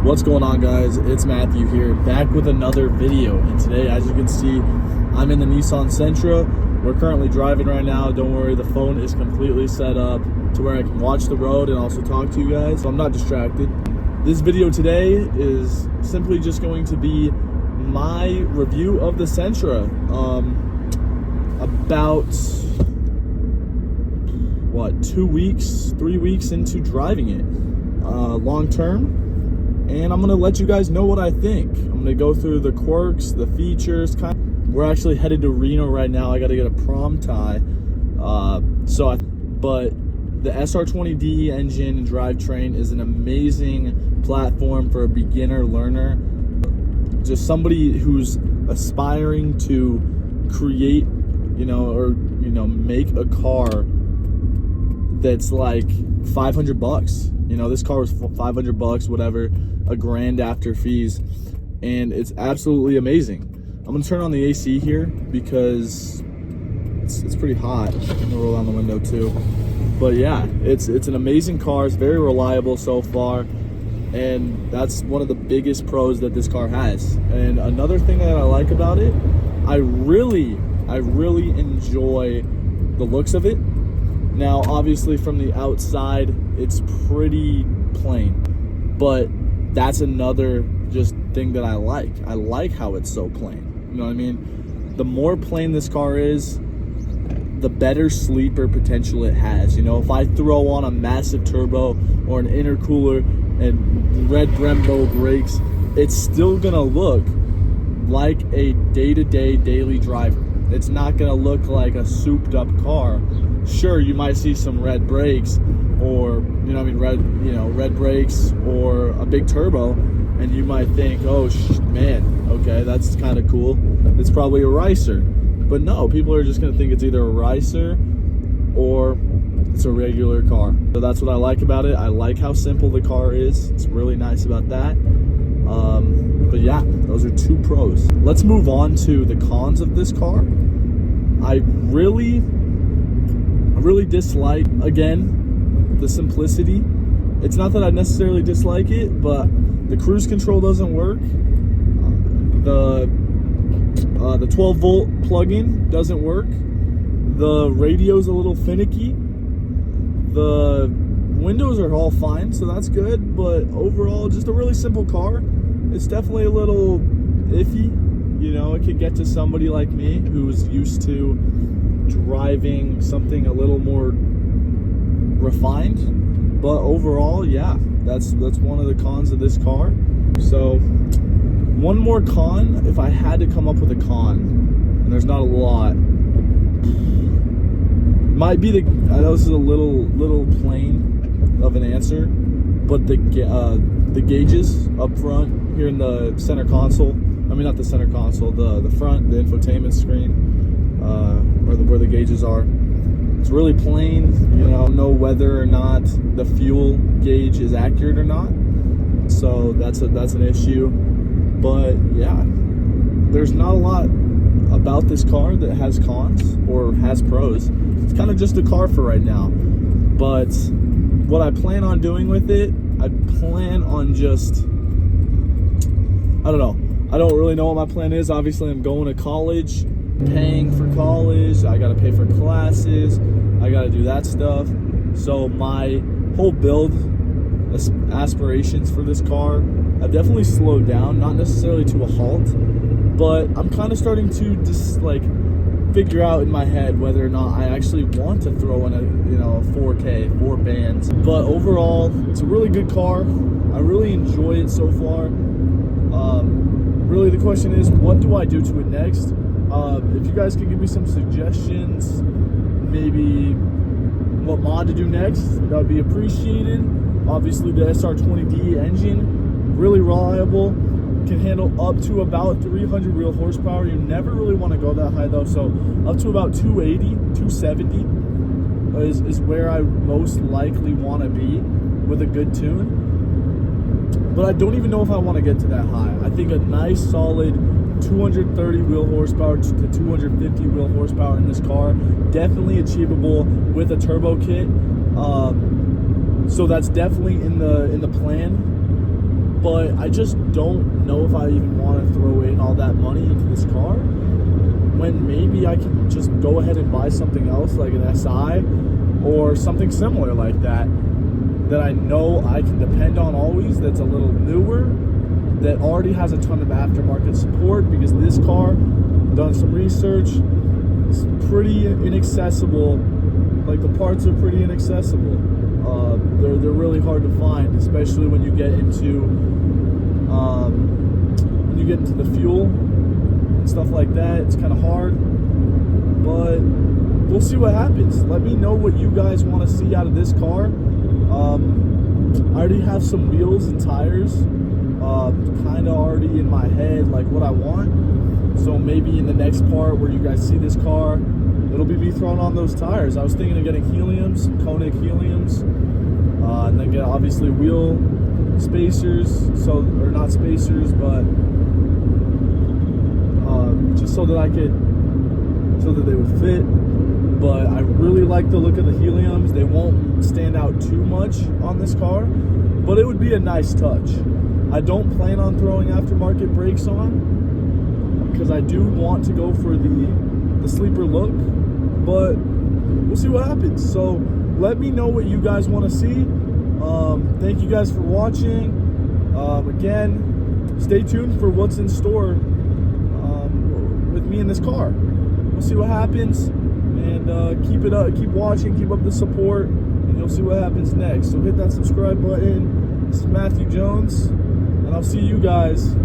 What's going on, guys? It's Matthew here, back with another video. And today, as you can see, I'm in the Nissan Sentra. We're currently driving right now. Don't worry, the phone is completely set up to where I can watch the road and also talk to you guys, so I'm not distracted. This video today is simply just going to be my review of the Sentra. About 3 weeks into driving it, long term. And I'm gonna let you guys know what I think. I'm gonna go through the quirks, the features. We're actually headed to Reno right now. I gotta get a prom tie. But the SR20D engine and drivetrain is an amazing platform for a beginner learner. Just somebody who's aspiring to create, make a car that's like $500. This car was $500, whatever, $1,000 after fees, and it's absolutely amazing. I'm gonna turn on the AC here because it's pretty hot. I'm gonna roll down the window too. But yeah, it's an amazing car. It's very reliable so far, and that's one of the biggest pros that this car has. And another thing that I like about it, I really enjoy the looks of it. Now, obviously, from the outside, it's pretty plain, but that's another just thing that I like. I like how it's so plain. You know what I mean? The more plain this car is, the better sleeper potential it has. If I throw on a massive turbo or an intercooler and red Brembo brakes, it's still gonna look like a day-to-day daily driver. It's not gonna look like a souped up car. Sure, you might see some red brakes or, red brakes or a big turbo, and you might think, oh, man, okay, that's kind of cool. It's probably a ricer. But no, people are just going to think it's either a ricer or it's a regular car. So that's what I like about it. I like how simple the car is. It's really nice about that. But yeah, those are two pros. Let's move on to the cons of this car. I really dislike, again, the simplicity. It's not that I necessarily dislike it, but the cruise control doesn't work. The 12-volt plug-in doesn't work. The radio's a little finicky. The windows are all fine, so that's good. But overall, just a really simple car. It's definitely a little iffy. It could get to somebody like me who's used to driving something a little more refined. But overall, yeah, that's one of the cons of this car. So one more con, if I had to come up with a con, and there's not a lot, might be I know this is a little plain of an answer, but the gauges up front here in the center console. I mean, not the center console, the front, the infotainment screen, where the gauges are. It's really plain. Don't know whether or not the fuel gauge is accurate or not. So that's an issue. But yeah, there's not a lot about this car that has cons or has pros. It's kind of just a car for right now. But what I plan on doing with it, I plan on just, I don't know. I don't really know what my plan is. Obviously, I'm going to college, paying for college. I got to pay for classes. I got to do that stuff. So my whole build aspirations for this car have definitely slowed down. Not necessarily to a halt, but I'm kind of starting to just figure out in my head whether or not I actually want to throw in a 4K, 4 bands. But overall, it's a really good car. I really enjoy it so far. Really, the question is, what do I do to it next? If you guys could give me some suggestions, maybe what mod to do next, that would be appreciated. Obviously, the SR20D engine, really reliable, can handle up to about 300 real horsepower. You never really want to go that high though, so up to about 280, 270 is where I most likely want to be with a good tune. But I don't even know if I want to get to that high. I think a nice solid 230 wheel horsepower to 250 wheel horsepower in this car, definitely achievable with a turbo kit. So that's definitely in the plan. but I just don't know if I even want to throw in all that money into this car when maybe I can just go ahead and buy something else like an SI or something similar like that I know I can depend on always, that's a little newer, that already has a ton of aftermarket support, because this car, done some research, it's pretty inaccessible. Like, the parts are pretty inaccessible. They're really hard to find, especially when you get into the fuel and stuff like that. It's kind of hard, but we'll see what happens. Let me know what you guys want to see out of this car. I already have some wheels and tires kind of already in my head, like what I want. So maybe in the next part where you guys see this car, it'll be me throwing on those tires. I was thinking of getting heliums, some Koenig heliums, and then get obviously wheel spacers, or not spacers, but just so that they would fit. But I really like the look of the heliums. They won't stand out too much on this car, but it would be a nice touch. I don't plan on throwing aftermarket brakes on because I do want to go for the sleeper look, but we'll see what happens. So let me know what you guys want to see. Thank you guys for watching. Again, stay tuned for what's in store with me in this car. We'll see what happens, and keep it up, keep watching, keep up the support, and you'll see what happens next. So hit that subscribe button. This is Matthew Jones, and I'll see you guys